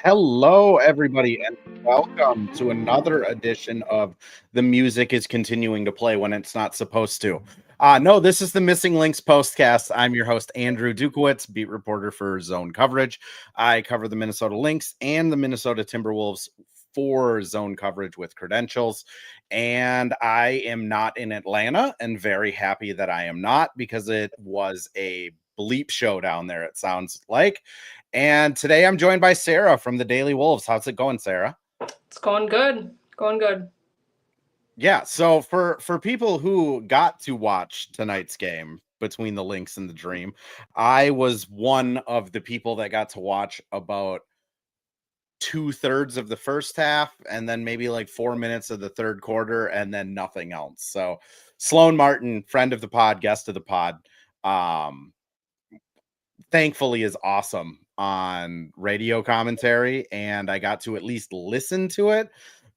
Hello, everybody, and welcome to another edition of The Music is Continuing to Play When It's Not Supposed to. No, this is the Missing Links postcast. I'm your host, Andrew Dukowitz, beat reporter for Zone Coverage. I cover the Minnesota Lynx and the Minnesota Timberwolves for Zone Coverage with credentials. And I am not in Atlanta, and very happy that I am not, because it was a bleep show down there, it sounds like. And today I'm joined by Sarah from the Daily Wolves. How's it going, Sarah? It's going good. Going good. Yeah, so for people who got to watch tonight's game between the Lynx and the Dream, I was one of the people that got to watch about 2/3 of the first half and then maybe like 4 minutes of the third quarter and then nothing else. So Sloan Martin, friend of the pod, guest of the pod, thankfully is awesome on radio commentary, and I got to at least listen to it.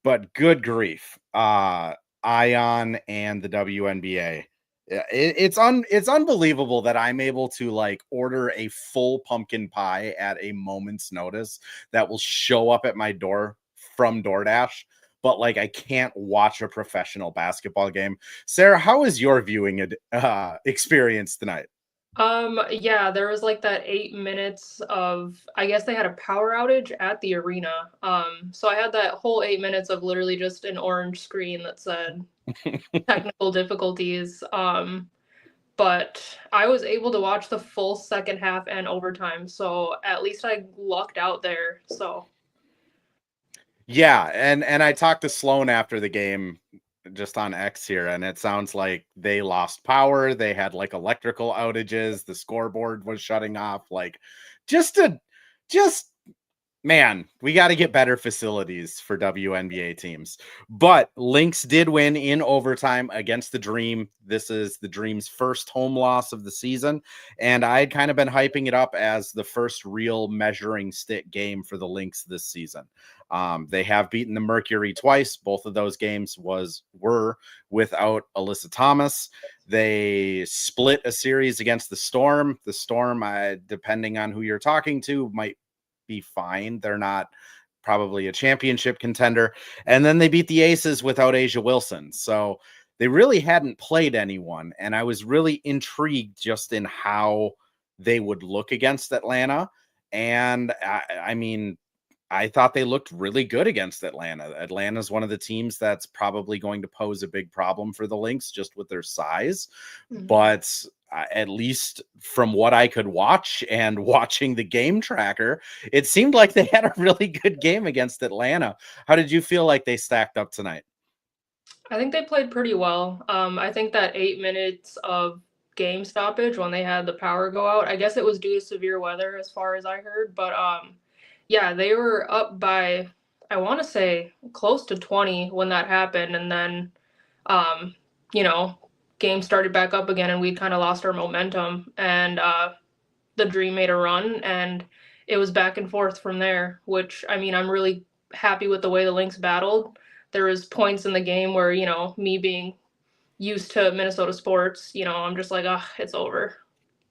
But good grief, Ion and the WNBA. It's unbelievable that I'm able to like order a full pumpkin pie at a moment's notice that will show up at my door from DoorDash, but like I can't watch a professional basketball game. Sarah, how was your viewing experience tonight? Yeah, there was like that 8 minutes of, I guess they had a power outage at the arena. So I had that whole 8 minutes of literally just an orange screen that said technical difficulties. But I was able to watch the full second half and overtime, so at least I lucked out there. So Yeah, and I talked to Sloan after the game just on X here, and it sounds like they lost power. They had like electrical outages. The scoreboard was shutting off. Like, just a just man, we got to get better facilities for WNBA teams. But Lynx did win in overtime against the Dream. This is the Dream's first home loss of the season, and I'd kind of been hyping it up as the first real measuring stick game for the Lynx this season. They have beaten the Mercury twice. Both of those games were without Alyssa Thomas. They split a series against the Storm. The Storm, depending on who you're talking to, might be fine. They're not probably a championship contender. And then they beat the Aces without Asia Wilson. So they really hadn't played anyone. And I was really intrigued just in how they would look against Atlanta. And I mean, I thought they looked really good against Atlanta. Atlanta's one of the teams that's probably going to pose a big problem for the Lynx just with their size. But at least from what I could watch and watching the game tracker, it seemed like they had a really good game against Atlanta. How did you feel like they stacked up tonight? I think they played pretty well. I think that 8 minutes of game stoppage when they had the power go out, I guess it was due to severe weather as far as I heard, but yeah, they were up by, I want to say close to 20 when that happened, and then um, you know, game started back up again and we kind of lost our momentum, and the Dream made a run and it was back and forth from there, which I mean, I'm really happy with the way the Lynx battled. There was points in the game where, me being used to Minnesota sports, I'm just like, ah, it's over.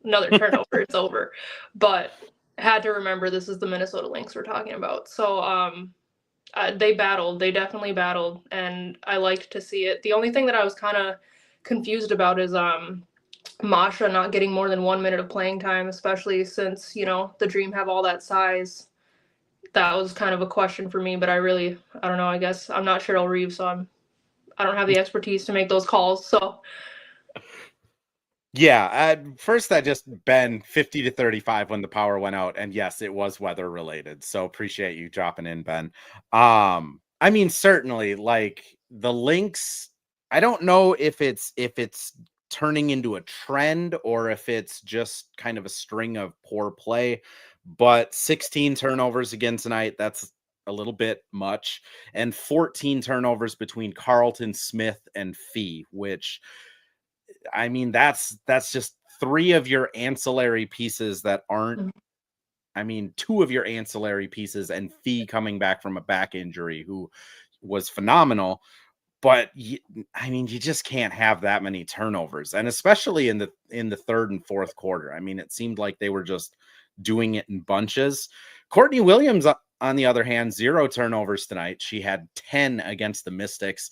Another turnover, it's over. But had to remember this is the Minnesota Lynx we're talking about. So they battled. They definitely battled, and I liked to see it. The only thing that I was kind of confused about is Masha not getting more than 1 minute of playing time, especially since, the Dream have all that size. That was kind of a question for me, but I don't know, I guess I'm not Cheryl Reeves, so I don't have the expertise to make those calls, so. Yeah, first I just been 50 to 35 when the power went out, and yes, it was weather related. So appreciate you dropping in, Ben. I mean, certainly, like the Lynx, I don't know if it's turning into a trend or if it's just kind of a string of poor play, but 16 turnovers again tonight, that's a little bit much, and 14 turnovers between Carlton, Smith, and Fee, which I mean, that's just three of your ancillary pieces that aren't. I mean, two of your ancillary pieces and Fee coming back from a back injury, who was phenomenal. But I mean, you just can't have that many turnovers, and especially in the third and fourth quarter. I mean, it seemed like they were just doing it in bunches. Courtney Williams on the other hand, 0 turnovers tonight. She had 10 against the Mystics.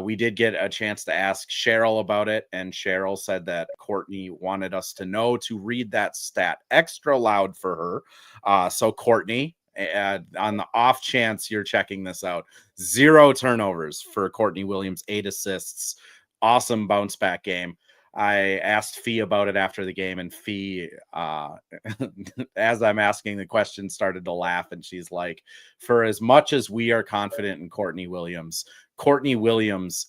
We did get a chance to ask Cheryl about it, and Cheryl said that Courtney wanted us to know to read that stat extra loud for her. So Courtney, on the off chance you're checking this out, 0 turnovers for Courtney Williams, 8 assists. Awesome bounce back game. I asked Fee about it after the game, and Fee, as I'm asking the question, started to laugh. And she's like, for as much as we are confident in Courtney Williams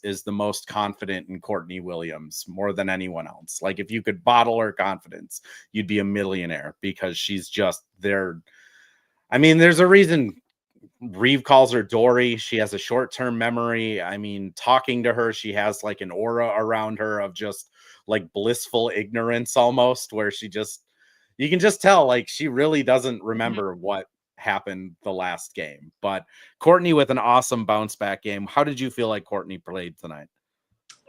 is the most confident in Courtney Williams more than anyone else. Like, if you could bottle her confidence, you'd be a millionaire, because she's just there. I mean, there's a reason Reeve calls her Dory. She has a short-term memory. I mean, talking to her, she has like an aura around her of just like blissful ignorance almost, where you can just tell like she really doesn't remember what happened the last game. But Courtney with an awesome bounce back game. How did you feel like Courtney played tonight?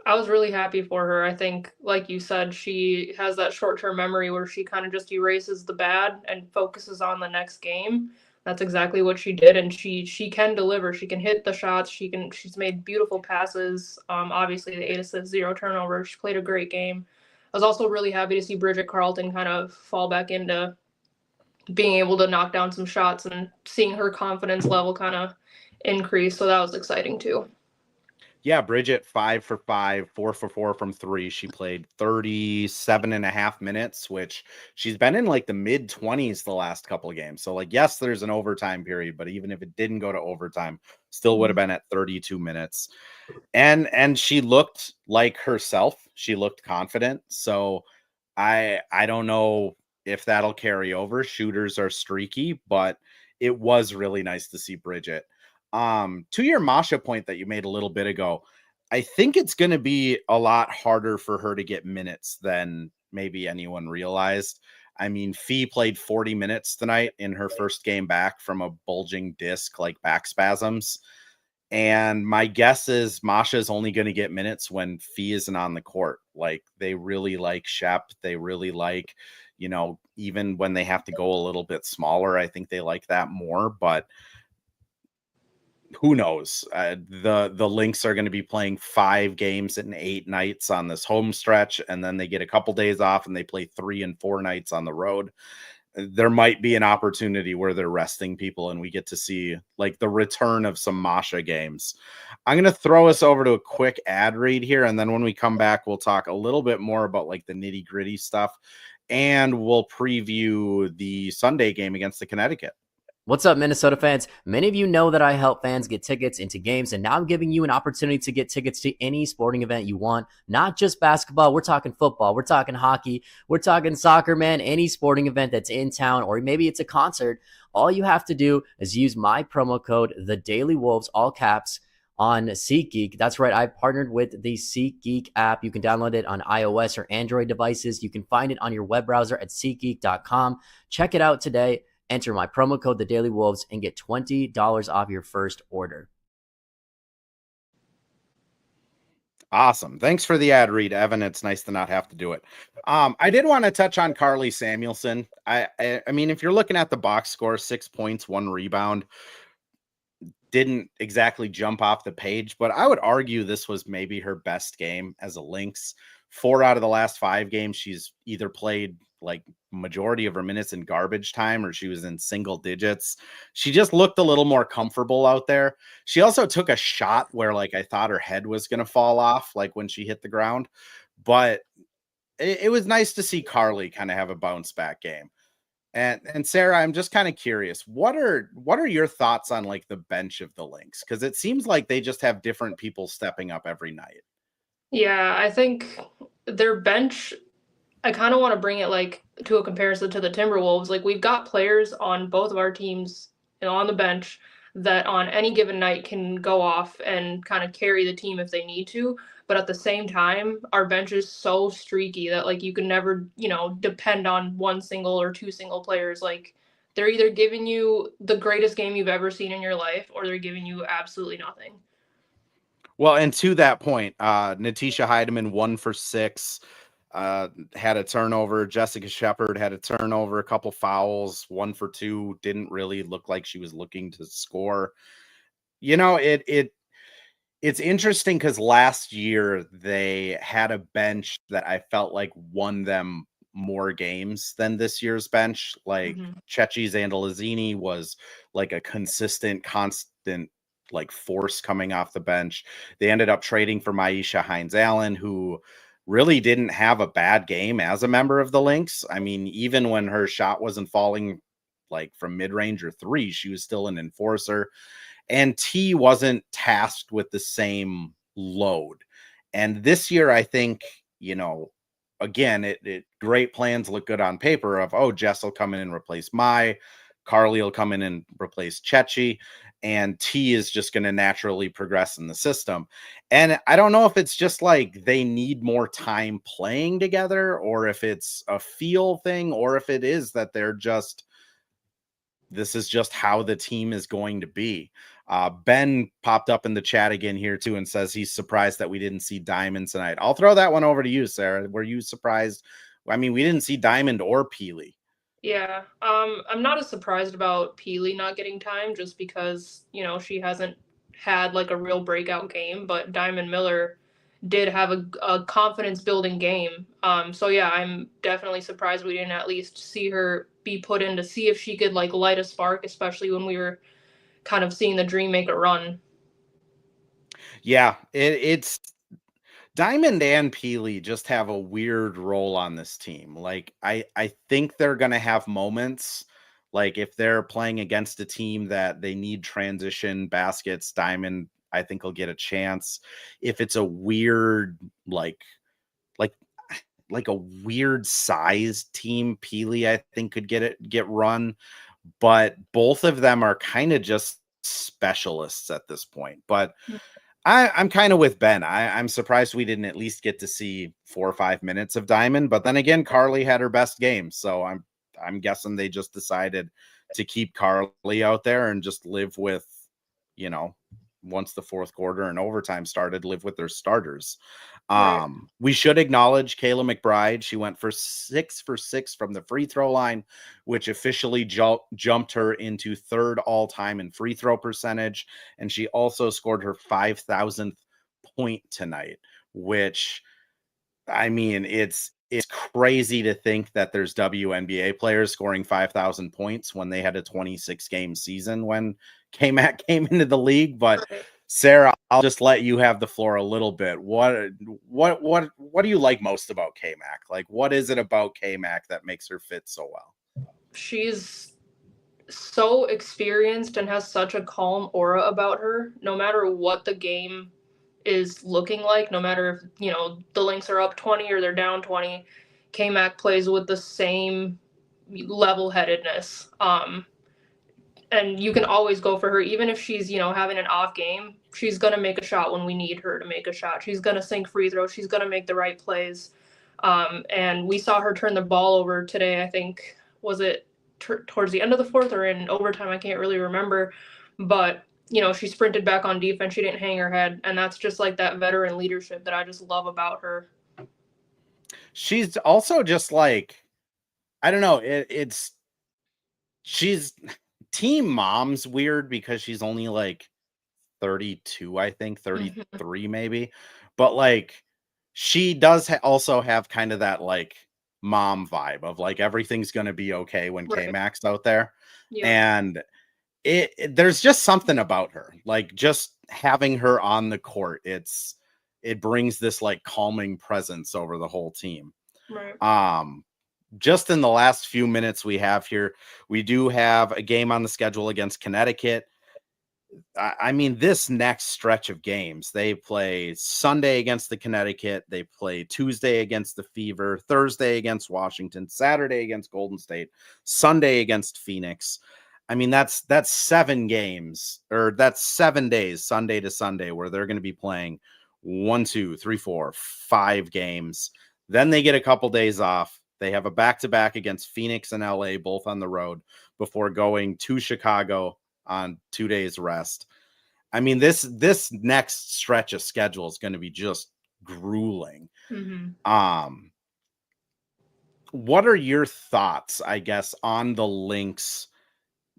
I was really happy for her. I think, like you said, she has that short-term memory where she kind of just erases the bad and focuses on the next game. That's exactly what she did, and she can deliver. She can hit the shots. She's made beautiful passes. Obviously the 8 assists, 0 turnovers. She played a great game. I was also really happy to see Bridget Carlton kind of fall back into being able to knock down some shots and seeing her confidence level kind of increase. So that was exciting too. Yeah, Bridget 5 for 5, 4 for 4 from 3. She played 37 and a half minutes, which she's been in like the mid 20s the last couple of games. So like, yes, there's an overtime period, but even if it didn't go to overtime, still would have been at 32 minutes. And she looked like herself. She looked confident. So I don't know if that'll carry over. Shooters are streaky, but it was really nice to see Bridget. To your Masha point that you made a little bit ago, I think it's going to be a lot harder for her to get minutes than maybe anyone realized. I mean, Fee played 40 minutes tonight in her first game back from a bulging disc, like back spasms. And my guess is Masha's only going to get minutes when Fee isn't on the court. Like, they really like Shep. They really like, even when they have to go a little bit smaller, I think they like that more. But who knows? The Lynx are going to be playing 5 games and 8 nights on this home stretch, and then they get a couple days off and they play 3 and 4 nights on the road. There might be an opportunity where they're resting people and we get to see like the return of some Masha games. I'm going to throw us over to a quick ad read here, and then when we come back, we'll talk a little bit more about like the nitty gritty stuff, and we'll preview the Sunday game against the Connecticut. What's up, Minnesota fans? Many of you know that I help fans get tickets into games, and now I'm giving you an opportunity to get tickets to any sporting event you want, not just basketball. We're talking football. We're talking hockey. We're talking soccer, man. Any sporting event that's in town, or maybe it's a concert. All you have to do is use my promo code, The Daily Wolves, all caps, on SeatGeek. That's right. I partnered with the SeatGeek app. You can download it on iOS or Android devices. You can find it on your web browser at SeatGeek.com. Check it out today. Enter my promo code, The Daily Wolves, and get $20 off your first order. Awesome. Thanks for the ad read, Evan. It's nice to not have to do it. I did want to touch on Carly Samuelson. I mean, if you're looking at the box score, 6 points, 1 rebound, didn't exactly jump off the page, but I would argue this was maybe her best game as a Lynx. 4 out of the last 5 games, she's either played like majority of her minutes in garbage time or she was in single digits. She just looked a little more comfortable out there. She also took a shot where like I thought her head was going to fall off, like when she hit the ground, but it was nice to see Carly kind of have a bounce back game. And Sarah, I'm just kind of curious, what are your thoughts on like the bench of the Lynx? Because it seems like they just have different people stepping up every night. Yeah, I think their bench, I kind of want to bring it like to a comparison to the Timberwolves. Like, we've got players on both of our teams and on the bench that on any given night can go off and kind of carry the team if they need to. But at the same time, our bench is so streaky that like you can never, depend on one single or two single players. Like, they're either giving you the greatest game you've ever seen in your life or they're giving you absolutely nothing. Well, and to that point, Natisha Heidemann 1 for 6. had a turnover. Jessica Shepard had a turnover, a couple fouls, 1 for 2. Didn't really look like she was looking to score. You know, it's interesting because last year they had a bench that I felt like won them more games than this year's bench. Like Chechi Zandalazini was like a consistent, constant like force coming off the bench. They ended up trading for Maisha Hines-Allen, who really didn't have a bad game as a member of the Lynx. I mean, even when her shot wasn't falling like from mid-range or three, she was still an enforcer. And T wasn't tasked with the same load. And this year, I think, you know, again, it great plans look good on paper of, oh, Jess will come in and replace Mai, Carly will come in and replace Chechi, and T is just going to naturally progress in the system. And I don't know if it's just like they need more time playing together, or if it's a feel thing, or if it is that they're just, this is just how the team is going to be. Ben popped up in the chat again here too and says he's surprised that we didn't see Diamond tonight. I'll throw that one over to you, Sarah. Were you surprised? I mean, we didn't see Diamond or Peely. Yeah, I'm not as surprised about Peely not getting time just because, you know, she hasn't had like a real breakout game, but Diamond Miller did have a confidence building game. So yeah, I'm definitely surprised we didn't at least see her be put in to see if she could like light a spark, especially when we were kind of seeing the Dream make a run. Yeah, it's Diamond and Peely just have a weird role on this team. Like I think they're gonna have moments. Like if they're playing against a team that they need transition baskets, Diamond, I think will get a chance. If it's a weird like like a weird sized team, Peely, I think could get run. But both of them are kind of just specialists at this point. But I'm kind of with Ben. I'm surprised we didn't at least get to see 4 or 5 minutes of Diamond. But then again, Carly had her best game, so I'm guessing they just decided to keep Carly out there and just live with, you know, once the fourth quarter and overtime started, live with their starters. Right. We should acknowledge Kayla McBride. She went for 6 for 6 from the free throw line, which officially jumped her into third all time in free throw percentage. And she also scored her 5,000th point tonight, which, I mean, it's crazy to think that there's WNBA players scoring 5,000 points when they had a 26 game season when KMAC came into the league. But Right. Sarah, I'll just let you have the floor a little bit. What do you like most about KMAC? Like, what is it about KMAC that makes her fit so well? She's so experienced and has such a calm aura about her, no matter what the game is looking like, no matter if, you know, the Lynx are up 20 or they're down 20, K-Mac plays with the same level-headedness. And you can always go for her, even if she's, you know, having an off game. She's gonna make a shot when we need her to make a shot. She's gonna sink free throws. She's gonna make the right plays. And we saw her turn the ball over today. I think, was it towards the end of the fourth or in overtime? I can't really remember, but you know, she sprinted back on defense. She didn't hang her head, and that's just like that veteran leadership that I just love about her. She's also just like, I don't know, she's team mom's weird because she's only like 32, I think 33 maybe, but like she does also have kind of that like mom vibe of like everything's going to be okay when Right. K-Mac's out there. Yeah. And there's just something about her, like just having her on the court, it brings this like calming presence over the whole team. Right. Just in the last few minutes we have here, we do have a game on the schedule against Connecticut. I mean, this next stretch of games, they play Sunday against the Connecticut, they play Tuesday against the Fever, Thursday against Washington, Saturday against Golden State, Sunday against Phoenix. I mean, that's 7 games, or that's 7 days, Sunday to Sunday, where they're going to be playing 1, 2, 3, 4, 5 games. Then they get a couple days off. They have a back-to-back against Phoenix and LA, both on the road, before going to Chicago on 2 days rest. I mean, this next stretch of schedule is going to be just grueling. Mm-hmm. what are your thoughts, I guess, on the Lynx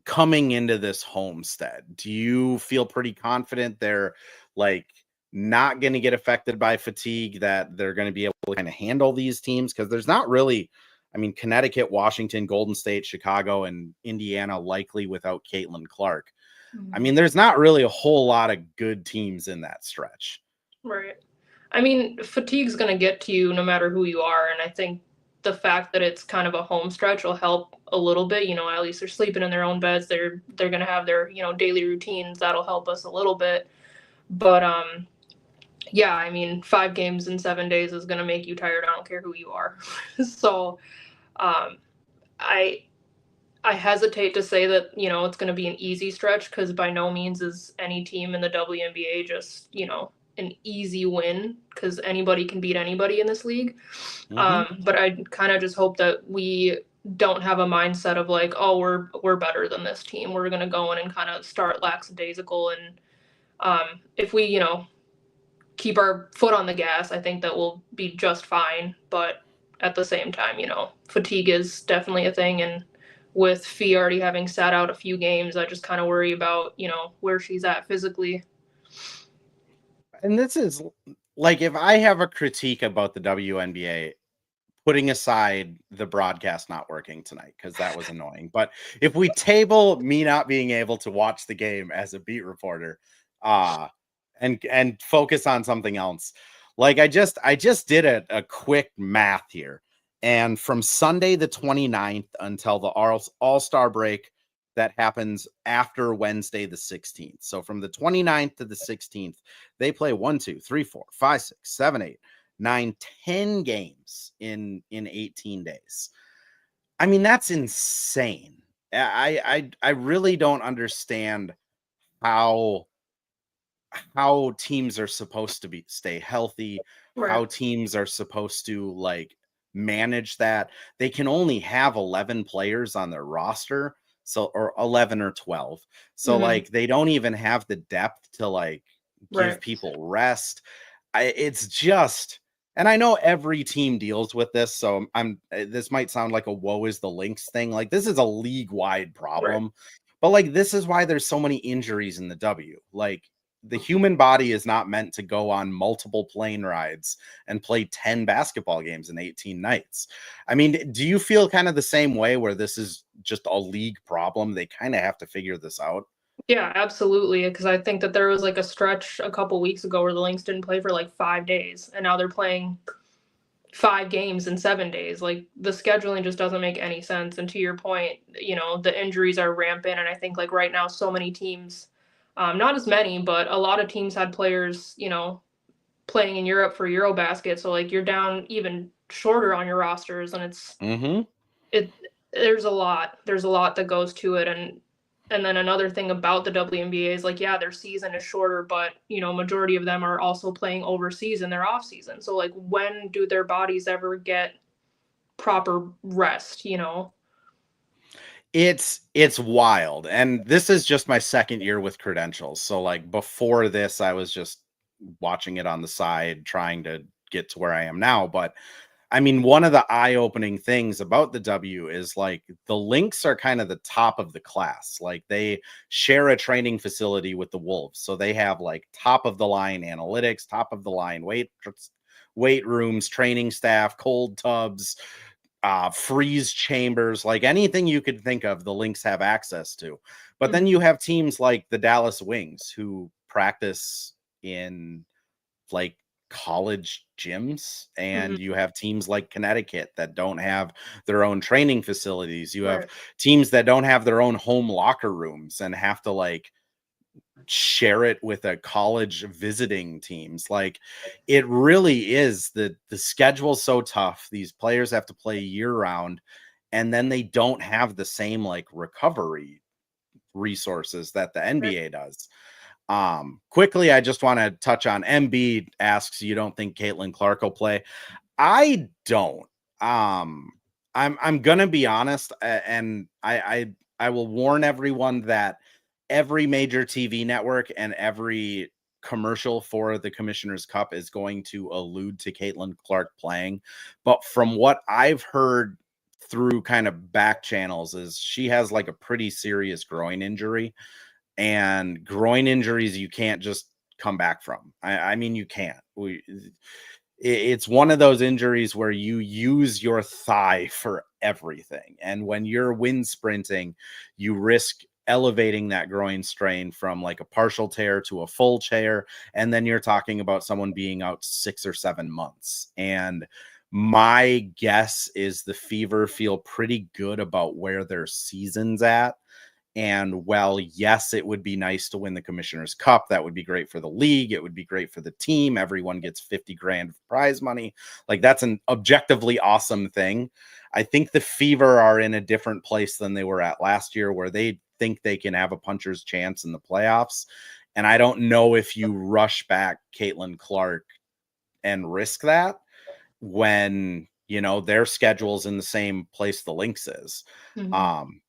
coming into this homestead? Do you feel pretty confident they're like not going to get affected by fatigue, that they're going to be able to kind of handle these teams? Because there's not really, I mean, Connecticut, Washington, Golden State, Chicago, and Indiana likely without Caitlin Clark. I mean, there's not really a whole lot of good teams in that stretch. Right. I mean, fatigue's going to get to you no matter who you are. And I think the fact that it's kind of a home stretch will help a little bit. You know, at least they're sleeping in their own beds. They're going to have their, you know, daily routines. That'll help us a little bit. But yeah, I mean, 5 games in 7 days is going to make you tired. I don't care who you are. So I hesitate to say that, you know, it's going to be an easy stretch, because by no means is any team in the WNBA just, you know, an easy win, because anybody can beat anybody in this league. But I kind of just hope that we don't have a mindset of like, oh, we're better than this team. We're going to go in and kind of start lackadaisical. And if we, you know, keep our foot on the gas, I think that we'll be just fine. But at the same time, you know, fatigue is definitely a thing. And with Fee already having sat out a few games, I just kind of worry about, you know, where she's at physically. And this is like, if I have a critique about the WNBA, putting aside the broadcast not working tonight, because that was annoying. But if we table me not being able to watch the game as a beat reporter, and focus on something else, like I just did a quick math here. And from Sunday the 29th until the All-Star break that happens after Wednesday the 16th. So from the 29th to the 16th, they play 1, 2, 3, 4, 5, 6, 7, 8, 9, 10 games in 18 days. I mean, that's insane. I really don't understand how teams are supposed to stay healthy, how teams are supposed to like manage that. They can only have 11 players on their roster, so, or 11 or 12. So like they don't even have the depth to like give people rest. It's just, and I know every team deals with this, so this might sound like a woe is the Lynx thing. Like, this is a league-wide problem. But like, this is why there's so many injuries in the W. Like, the human body is not meant to go on multiple plane rides and play 10 basketball games in 18 nights. I mean, do you feel kind of the same way, where this is just a league problem? They kind of have to figure this out. Yeah, absolutely. Because I think that there was like a stretch a couple weeks ago where the Lynx didn't play for like 5 days, and now they're playing 5 games in 7 days. Like, the scheduling just doesn't make any sense. And to your point, you know, the injuries are rampant. And I think like right now, so many teams, not as many, but a lot of teams had players, you know, playing in Europe for Eurobasket. So like you're down even shorter on your rosters, and there's a lot that goes to it. And then another thing about the WNBA is like, yeah, their season is shorter, but you know, majority of them are also playing overseas in their off season. So like, when do their bodies ever get proper rest, you know? It's wild. And this is just my second year with credentials. So like, before this, I was just watching it on the side, trying to get to where I am now. But I mean, one of the eye-opening things about the W is like, the Lynx are kind of the top of the class. Like, they share a training facility with the Wolves. So they have like top of the line analytics, top of the line weight rooms, training staff, cold tubs, freeze chambers, like anything you could think of, the Lynx have access to. But then you have teams like the Dallas Wings, who practice in like college gyms, and you have teams like Connecticut that don't have their own training facilities. You have teams that don't have their own home locker rooms and have to like share it with a college visiting teams. Like, it really is, the schedule's so tough. These players have to play year round, and then they don't have the same like recovery resources that the NBA does. Quickly, I just want to touch on MB asks, you don't think Caitlin Clark will play? I don't. I'm gonna be honest, and I will warn everyone that every major TV network and every commercial for the Commissioner's Cup is going to allude to Caitlin Clark playing. But from what I've heard through kind of back channels is she has like a pretty serious groin injury, and groin injuries you can't just come back from. I mean, you can't. It's one of those injuries where you use your thigh for everything. And when you're wind sprinting, you risk elevating that groin strain from like a partial tear to a full tear. And then you're talking about someone being out 6 or 7 months. And my guess is the Fever feel pretty good about where their season's at. And while, yes, it would be nice to win the Commissioner's Cup, that would be great for the league. It would be great for the team. Everyone gets 50 grand of prize money. Like, that's an objectively awesome thing. I think the Fever are in a different place than they were at last year, where they think they can have a puncher's chance in the playoffs. And I don't know if you rush back Caitlin Clark and risk that when, you know, their schedule's in the same place the Lynx is.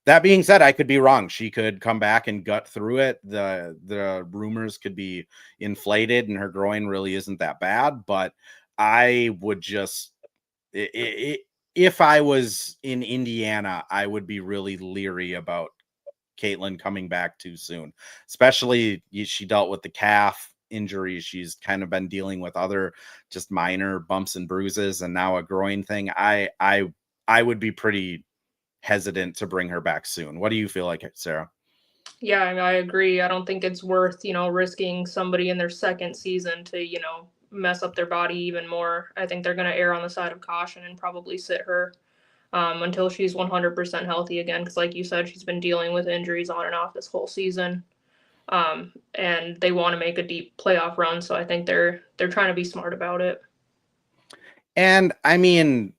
That being said, I could be wrong. She could come back and gut through it. The rumors could be inflated and her groin really isn't that bad, but I would just, if I was in Indiana, I would be really leery about Caitlin coming back too soon, especially she dealt with the calf injuries. She's kind of been dealing with other just minor bumps and bruises, and now a groin thing. I would be pretty hesitant to bring her back soon. What do you feel like, Sarah? Yeah, I mean, I agree. I don't think it's worth, risking somebody in their second season to, mess up their body even more. I think they're going to err on the side of caution and probably sit her until she's 100% healthy again. Because like you said, she's been dealing with injuries on and off this whole season. And they want to make a deep playoff run. So I think they're trying to be smart about it. And I mean,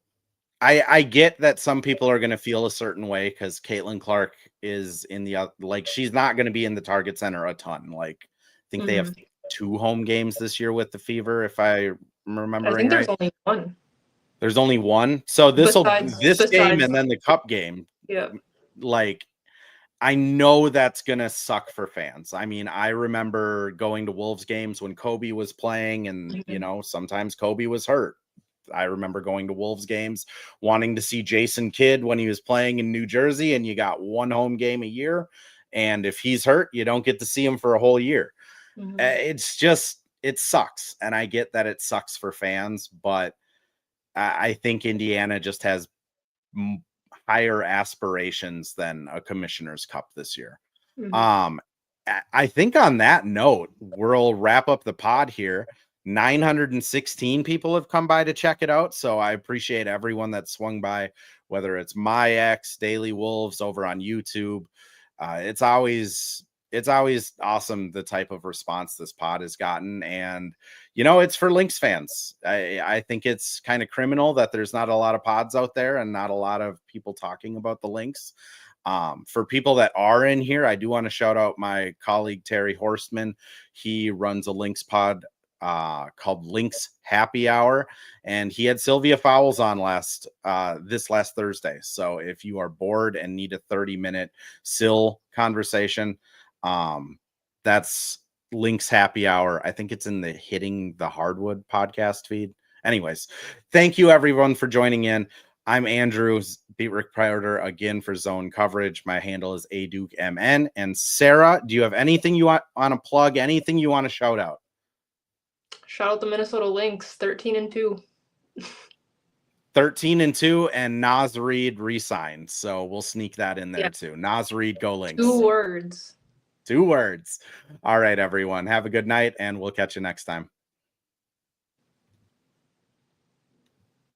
I get that some people are going to feel a certain way because Caitlin Clark is in the, like, she's not going to be in the target center a ton. Like, I think they have 2 home games this year with the Fever, if I'm remembering I think there's right. only one. There's only one. So this game and then the cup game. Yeah. Like, I know that's going to suck for fans. I mean, I remember going to Wolves games when Kobe was playing and, sometimes Kobe was hurt. I remember going to Wolves games, wanting to see Jason Kidd when he was playing in New Jersey, and you got 1 home game a year. And if he's hurt, you don't get to see him for a whole year. It's just, it sucks. And I get that it sucks for fans, but I think Indiana just has higher aspirations than a Commissioner's Cup this year. I think on that note, we'll wrap up the pod here. 916 people have come by to check it out. So I appreciate everyone that swung by, whether it's my ex, Daily Wolves over on YouTube. It's always awesome the type of response this pod has gotten. And, it's for Lynx fans. I think it's kind of criminal that there's not a lot of pods out there and not a lot of people talking about the Lynx. For people that are in here, I do want to shout out my colleague, Terry Horstman. He runs a Lynx pod called Lynx Happy Hour, and he had Sylvia Fowles on this last Thursday. So if you are bored and need a 30-minute Sil conversation, that's Lynx Happy Hour. I think it's in the Hitting the Hardwood podcast feed. Anyways, thank you everyone for joining in. I'm Andrew, beat reporter again for Zone Coverage. My handle is ADukeMN. And Sarah, do you have anything you want to plug? Anything you want to shout out? Shout out the Minnesota Lynx, 13-2. 13-2, and Naz Reid re-signed. So we'll sneak that in there too. Naz Reid, go Lynx. 2 words. 2 words. All right, everyone. Have a good night, and we'll catch you next time.